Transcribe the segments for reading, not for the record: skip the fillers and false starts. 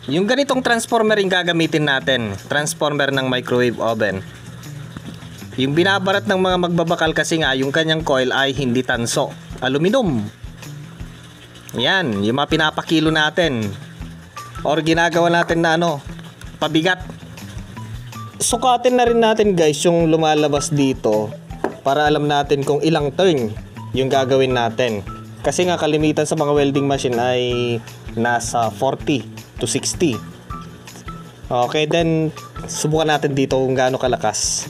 Yung ganitong transformer yung gagamitin natin. Transformer ng microwave oven. Yung binabarat ng mga magbabakal kasi nga yung kanyang coil ay hindi tanso. Aluminum. Yan, yung mga pinapakilo natin. Or ginagawa natin na pabigat. Sukatin na rin natin guys yung lumalabas dito para alam natin kung ilang turn yung gagawin natin. Kasi nga kalimitan sa mga welding machine ay nasa 40 to 60. Okay, then subukan natin dito kung gaano kalakas.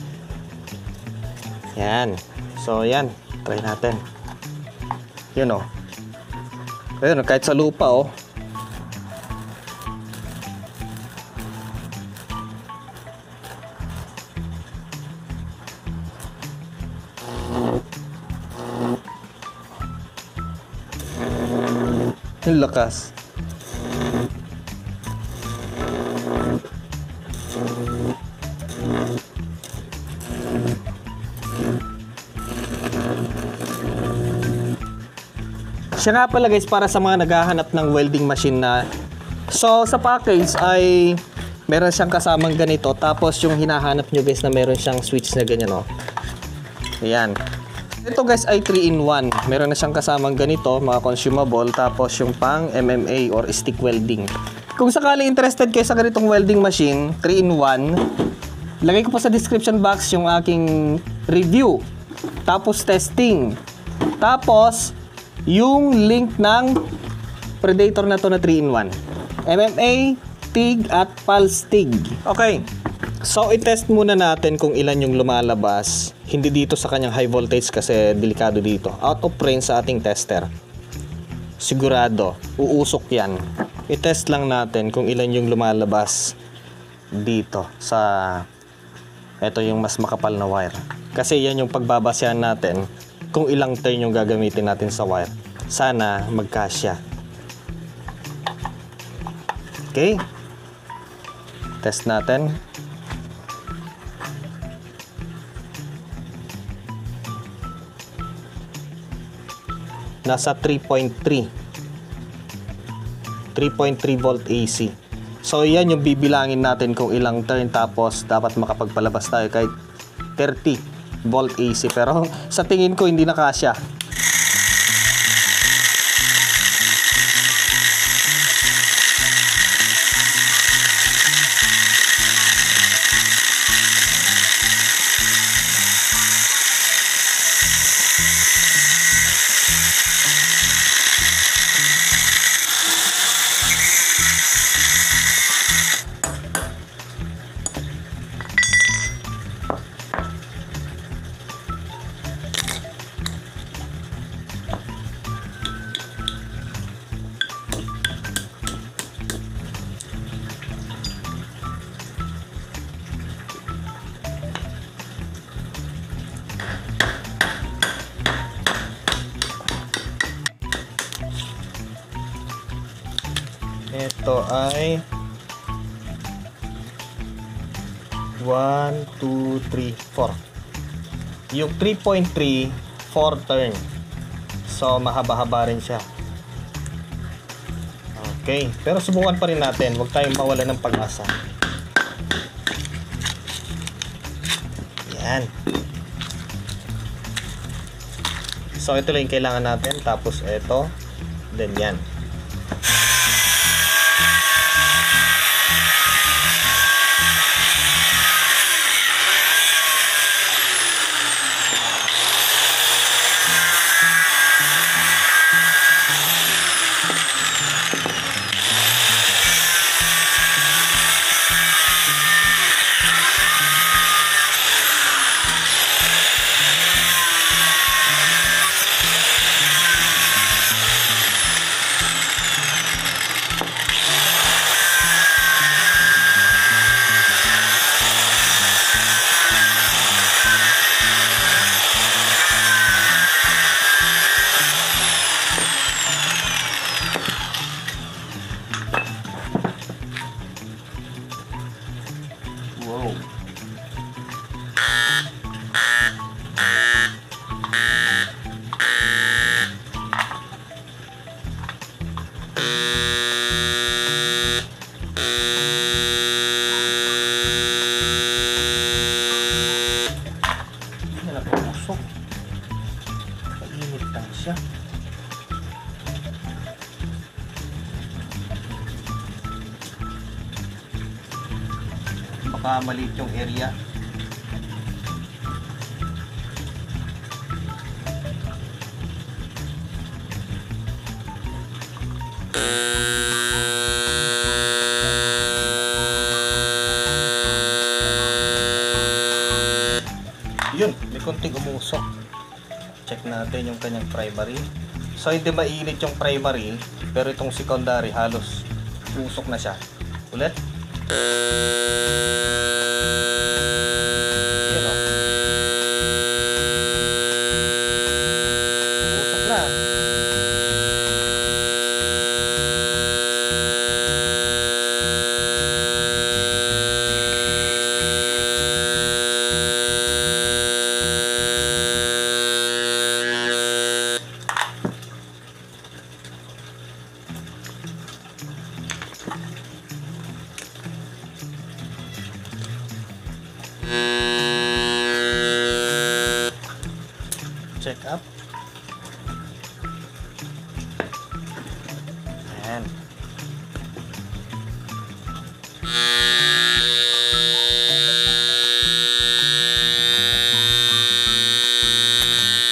Yan. So yan, try natin. Yun ayun, kahit sa lupa yung lakas. Siya nga pala guys, para sa mga naghahanap ng welding machine na sa package ay meron siyang kasamang ganito, tapos yung hinahanap nyo guys na meron siyang switch na ganyan ayan. Ito guys ay 3-in-1. Meron na siyang kasamang ganito, mga consumable, tapos yung pang MMA or stick welding. Kung sakaling interested kayo sa ganitong welding machine, 3-in-1, lagay ko po sa description box yung aking review, tapos testing, tapos yung link ng Predator na to na 3-in-1. MMA, TIG at Pulse TIG. Okay. So i-test muna natin kung ilan yung lumalabas. Hindi dito sa kanyang high voltage kasi delikado dito. Out of range sa ating tester. Sigurado, uusok yan. I-test lang natin kung ilan yung lumalabas dito sa ito yung mas makapal na wire. Kasi yan yung pagbabasehan natin kung ilang turn yung gagamitin natin sa wire. Sana magkasya. Okay. Test natin. Nasa 3.3 volt AC. So yan yung bibilangin natin kung ilang turn, tapos dapat makapagpalabas tayo kahit 30 volt AC, pero sa tingin ko hindi na kasya. Ito ay 1, 2, 3, 4. Yung 3.3, 4 turn. So mahaba-haba rin siya. Okay, pero subukan pa rin natin. Huwag tayong mawala ng pag-asa. Yan. So ito lang yung kailangan natin. Tapos ito. Then yan. Baka maliit yung area. Yun, may konting umusok. Check natin yung kanyang primary. So hindi mainit yung primary, pero itong secondary halos usok na siya. Ulit. Yan o. Usok na. Check up. Ayan.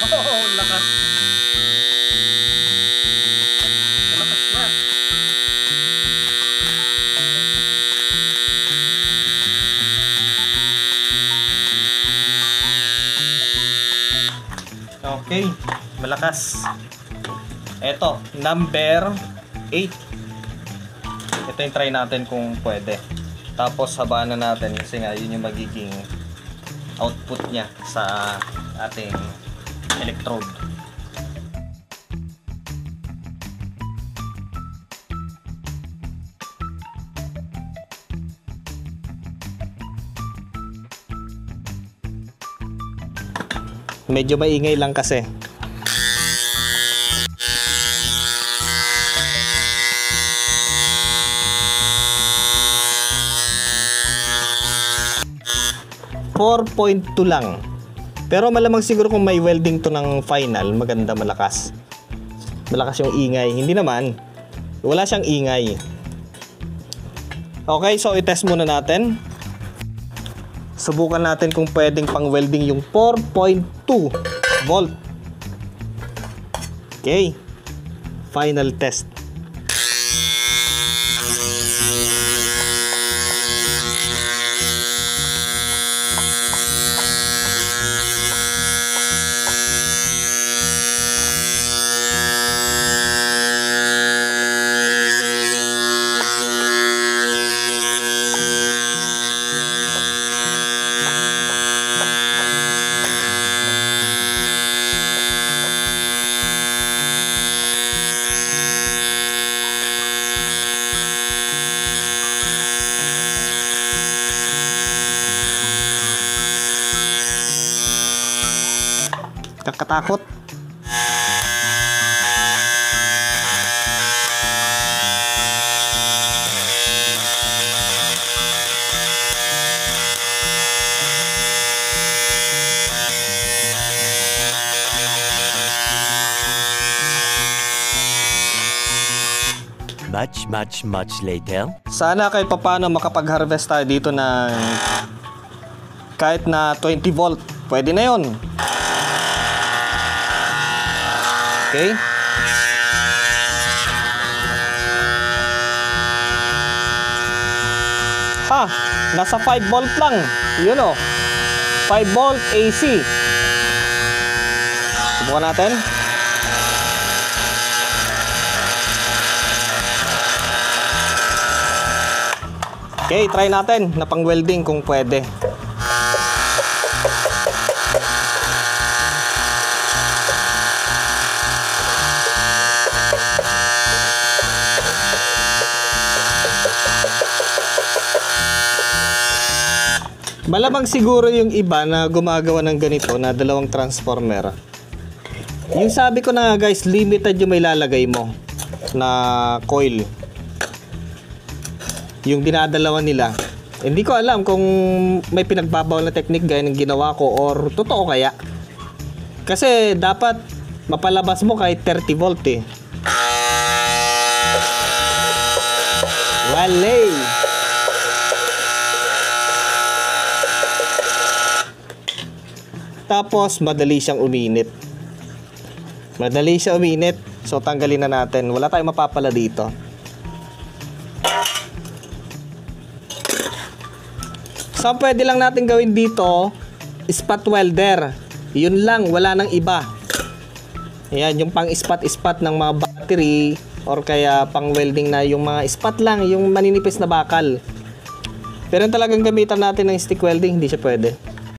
Oh, lakas. Lakas na. Okay, malakas. Eto, number 8. Ito yung try natin kung pwede. Tapos habaan na natin kasi nga yun yung magiging output niya sa ating electrode. Medyo maingay lang kasi. .2 lang. Pero malamang siguro kung may welding to ng final, maganda, malakas. Malakas yung ingay. Hindi naman. Wala siyang ingay. Okay, so i-test muna natin. Subukan natin kung pwedeng pang welding yung 4.2 volt. Okay. Final test. Kakatakot. Much later. Sana kahit papaano makapag-harvest tayo dito ng kahit na 20 volt. Pwede na yun. Okay. Nasa 5 volt lang. Yun o. 5 volt AC. Subukan natin. Okay, try natin na pang welding kung pwede. Malamang siguro yung iba na gumagawa ng ganito na dalawang transformer. Yung sabi ko na guys, limited yung may lalagay mo na coil. Yung dinadalawan nila. Hindi ko alam kung may pinagbabawal na technique gaya ng ginawa ko or totoo kaya. Kasi dapat mapalabas mo kahit 30 volt eh. Wale! Tapos madali siyang uminit. Madali siya uminit. So tanggalin na natin. Wala tayong mapapala dito. So pwede lang natin gawin dito spot welder. Yun lang, wala nang iba. Ayan, yung pang spot ng mga battery or kaya pang welding na yung mga spot lang, yung maninipis na bakal. Pero yung talagang gamitan natin ng stick welding, hindi siya pwede.